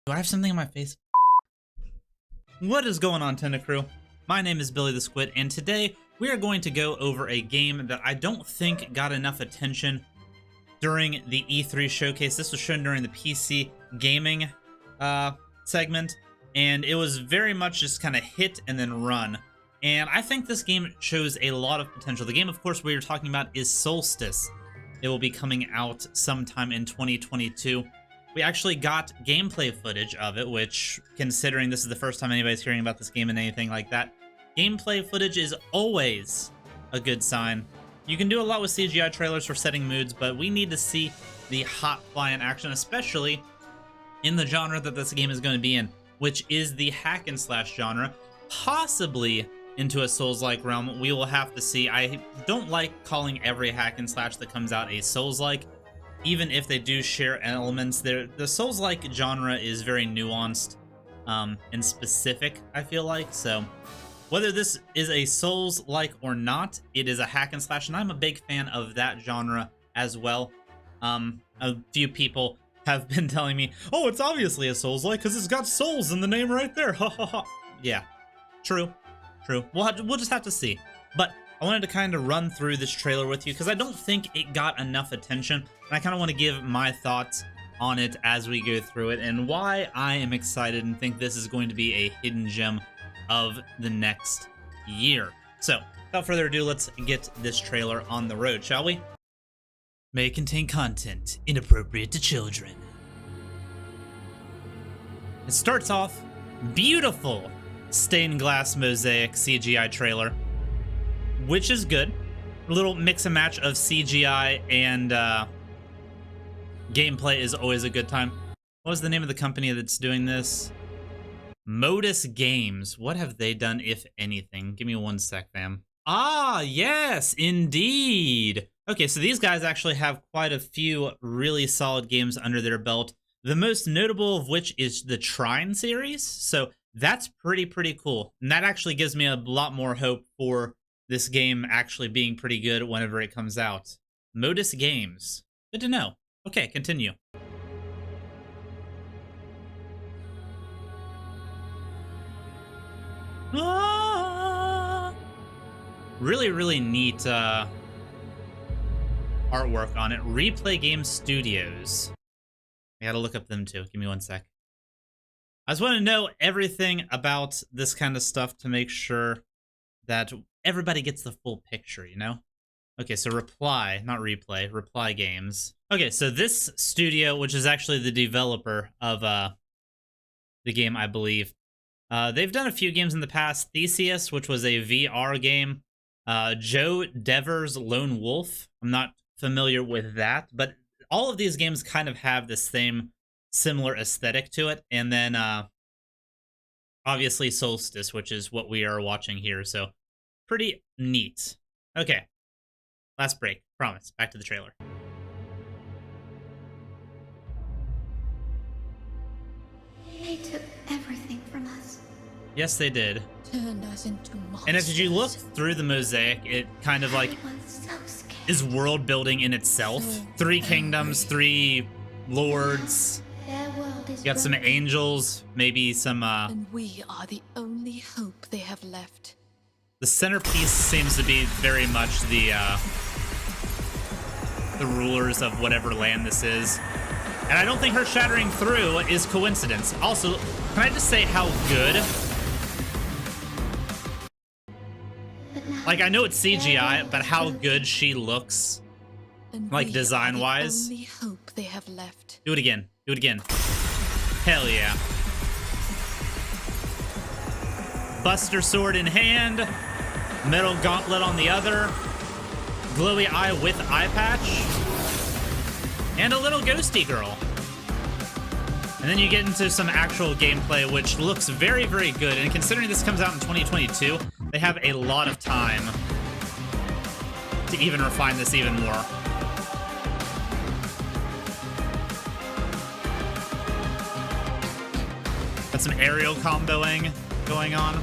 Do I have something on my face? What is going on, Tenda Crew? My name is Billy the Squid, and today we are going to go over a game that I don't think got enough attention during the E3 showcase. This was shown during the PC gaming segment, and it was very much just kind of hit and then run. And I think this game shows a lot of potential. The game, of course, we are talking about is Soulstice. It will be coming out sometime in 2022. We actually got gameplay footage of it, which, considering this is the first time anybody's hearing about this game and anything like that, gameplay footage is always a good sign. You can do a lot with CGI trailers for setting moods, but we need to see the hot fly in action, especially in the genre that this game is going to be in, which is the hack and slash genre, possibly into a Souls-like realm. We will have to see. I don't like calling every hack and slash that comes out a Souls-like, even if they do share elements. The Souls-like genre is very nuanced and specific, I feel like. So whether this is a Souls-like or not, it is a hack and slash, and I'm a big fan of that genre as well. A few people have been telling me, oh, it's obviously a Souls-like because it's got souls in the name right there. Ha ha ha. Yeah, true. We'll just have to see. But I wanted to kind of run through this trailer with you because I don't think it got enough attention, and I kind of want to give my thoughts on it as we go through it and why I am excited and think this is going to be a hidden gem of the next year. So, without further ado, let's get this trailer on the road, shall we? May contain content inappropriate to children. It starts off beautiful stained glass mosaic CGI trailer, which is good. A little mix and match of CGI and gameplay is always a good time. What was the name of the company that's doing this? Modus Games. What have they done, if anything? Give me one sec, fam. Ah, yes, indeed. Okay, so these guys actually have quite a few really solid games under their belt. The most notable of which is the Trine series. So that's pretty cool. And that actually gives me a lot more hope for this game actually being pretty good whenever it comes out. Modus Games. Good to know. Okay, continue. Ah! Really neat artwork on it. Replay Game Studios. I gotta look up them too. Give me one sec. I just want to know everything about this kind of stuff to make sure that everybody gets the full picture, you know? Okay, so Reply, not Replay, Reply Games. Okay, so this studio, which is actually the developer of the game, I believe, they've done a few games in the past. Theseus, which was a VR game. Joe Devers Lone Wolf. I'm not familiar with that, but all of these games kind of have the same similar aesthetic to it. And then obviously Soulstice, which is what we are watching here. So pretty neat. Okay, last break. Promise. Back to the trailer. They took everything from us. Yes, they did. Turned us into monsters. And as you look through the mosaic, it kind of like is world building in itself. 3 kingdoms, 3 lords. You got some angels, maybe some And we are the only hope they have left. The centerpiece seems to be very much the rulers of whatever land this is. And I don't think her shattering through is coincidence. Also, can I just say how good? Like, I know it's CGI, but how good she looks, And like design-wise. The only hope they have left. Do it again. Do it again. Hell yeah. Buster sword in hand. Metal gauntlet on the other. Glowy eye with eye patch. And a little ghosty girl. And then you get into some actual gameplay, which looks very good. And considering this comes out in 2022, they have a lot of time to even refine this even more. Got some aerial comboing going on.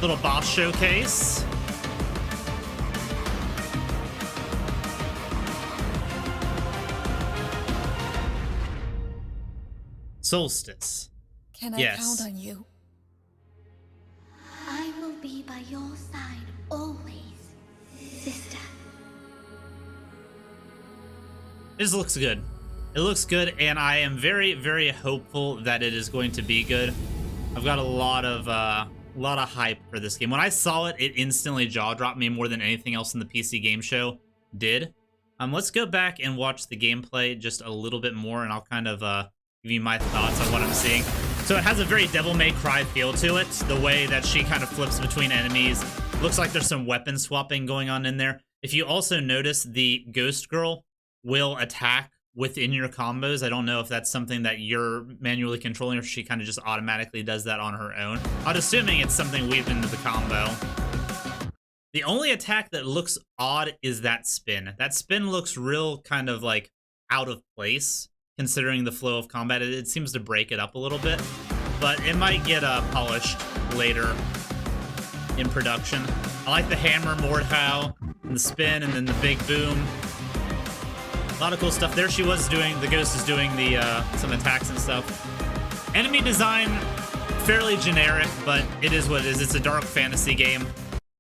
Little boss showcase. Soulstice. Can I Yes. count on you? I will be by your side always, sister. This looks good. It looks good, and I am very, very hopeful that it is going to be good. I've got a lot of hype for this game. When I saw it, it instantly jaw-dropped me more than anything else in the PC game show did. Let's go back and watch the gameplay just a little bit more, and I'll kind of give you my thoughts on what I'm seeing. So it has a very Devil May Cry feel to it. The way that she kind of flips between enemies. Looks like there's some weapon swapping going on in there. If you also notice, the Ghost Girl will attack within your combos. I don't know if that's something that you're manually controlling or if she kind of just automatically does that on her own. I'm assuming it's something weaved into the combo. The only attack that looks odd is that spin. That spin looks real kind of like out of place considering the flow of combat. It seems to break it up a little bit, but it might get polished later in production. I like the hammer Mordhau and the spin and then the big boom. A lot of cool stuff. There she was doing, the ghost is doing the some attacks and stuff. Enemy design, fairly generic, but it is what it is. It's a dark fantasy game.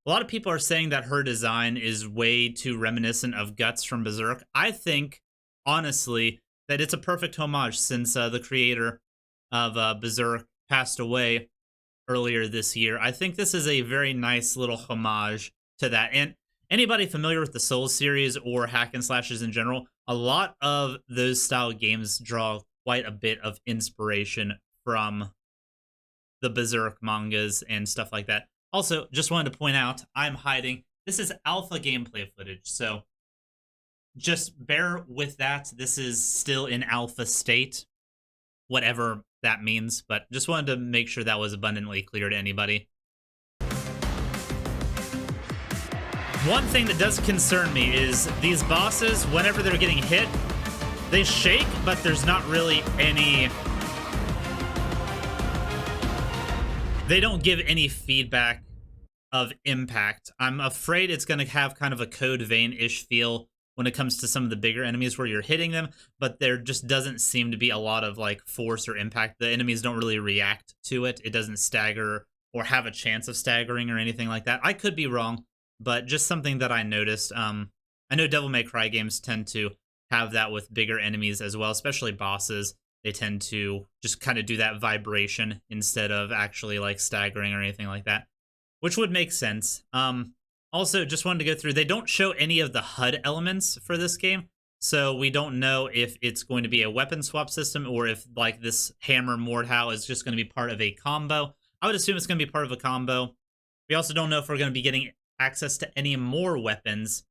A lot of people are saying that her design is way too reminiscent of Guts from Berserk. I think, honestly, that it's a perfect homage since the creator of Berserk passed away earlier this year. I think this is a very nice little homage to that. And anybody familiar with the Souls series or hack and slashes in general, a lot of those style games draw quite a bit of inspiration from the Berserk mangas and stuff like that. Also, just wanted to point out, I'm hiding. This is alpha gameplay footage, so just bear with that. This is still in alpha state, whatever that means, but just wanted to make sure that was abundantly clear to anybody. One thing that does concern me is these bosses, whenever they're getting hit, they shake, but there's not really any... They don't give any feedback of impact. I'm afraid it's going to have kind of a Code Vein-ish feel when it comes to some of the bigger enemies where you're hitting them, but there just doesn't seem to be a lot of like force or impact. The enemies don't really react to it. It doesn't stagger or have a chance of staggering or anything like that. I could be wrong, but just something that I noticed. I know Devil May Cry games tend to have that with bigger enemies as well, especially bosses. They tend to just kind of do that vibration instead of actually like staggering or anything like that, which would make sense. Also, just wanted to go through, they don't show any of the HUD elements for this game, so we don't know if it's going to be a weapon swap system or if like this hammer Mordhau is just going to be part of a combo. I would assume it's going to be part of a combo. We also don't know if we're going to be getting access to any more weapons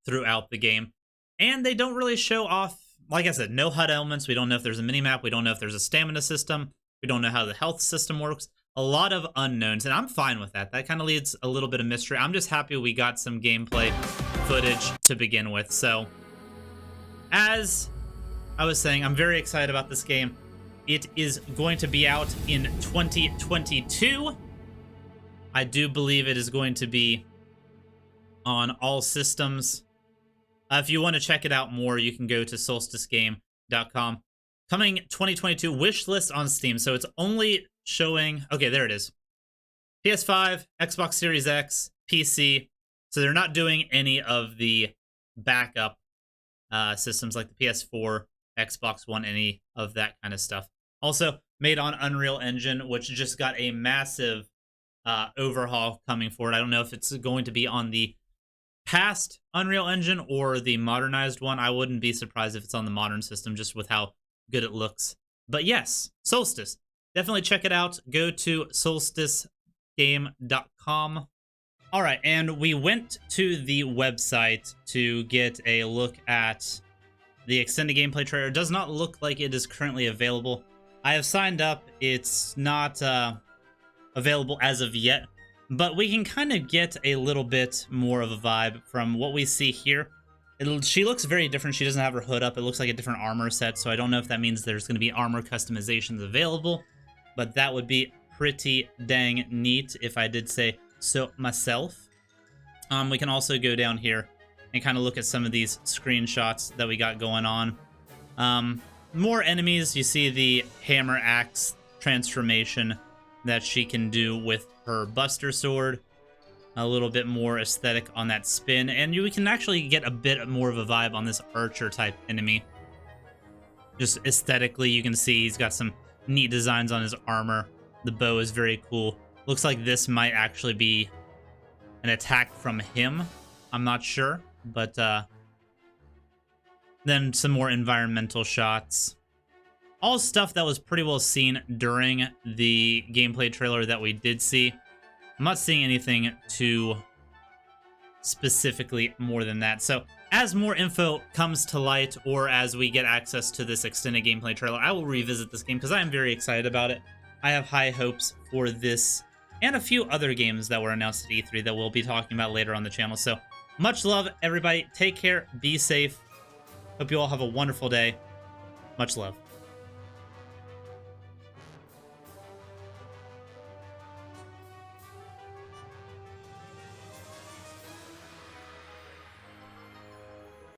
throughout the game. And they don't really show off, like I said, no HUD elements. We don't know if there's a minimap. We don't know if there's a stamina system. We don't know how the health system works. A lot of unknowns, and I'm fine with that. That kind of leads a little bit of mystery. I'm just happy we got some gameplay footage to begin with. So, as I was saying, I'm very excited about this game. It is going to be out in 2022. I do believe it is going to be on all systems. If you want to check it out more, you can go to soulsticegame.com. Coming 2022 wish list on Steam. So it's only showing... Okay, there it is. PS5, Xbox Series X, PC. So they're not doing any of the backup systems like the PS4, Xbox One, any of that kind of stuff. Also made on Unreal Engine, which just got a massive overhaul coming forward. I don't know if it's going to be on the past Unreal Engine or the modernized one. I wouldn't be surprised if it's on the modern system just with how good it looks. But yes, Soulstice. Definitely check it out. Go to soulsticegame.com. All right, and we went to the website to get a look at the extended gameplay trailer. It does not look like it is currently available. I have signed up. It's not available as of yet, but we can kind of get a little bit more of a vibe from what we see here. She looks very different. She doesn't have her hood up. It looks like a different armor set, so I don't know if that means there's going to be armor customizations available, but that would be pretty dang neat if I did say so myself. We can also go down here and kind of look at some of these screenshots that we got going on. more enemies. You see the hammer axe transformation that she can do with her Buster Sword. A little bit more aesthetic on that spin, and you can actually get a bit more of a vibe on this archer type enemy. Just aesthetically, you can see he's got some neat designs on his armor. The bow is very cool. Looks like this might actually be an attack from him. I'm not sure, but then some more environmental shots. All stuff that was pretty well seen during the gameplay trailer that we did see. I'm not seeing anything too specifically more than that. So as more info comes to light, or as we get access to this extended gameplay trailer, I will revisit this game because I am very excited about it. I have high hopes for this and a few other games that were announced at E3 that we'll be talking about later on the channel. So much love, everybody. Take care. Be safe. Hope you all have a wonderful day. Much love.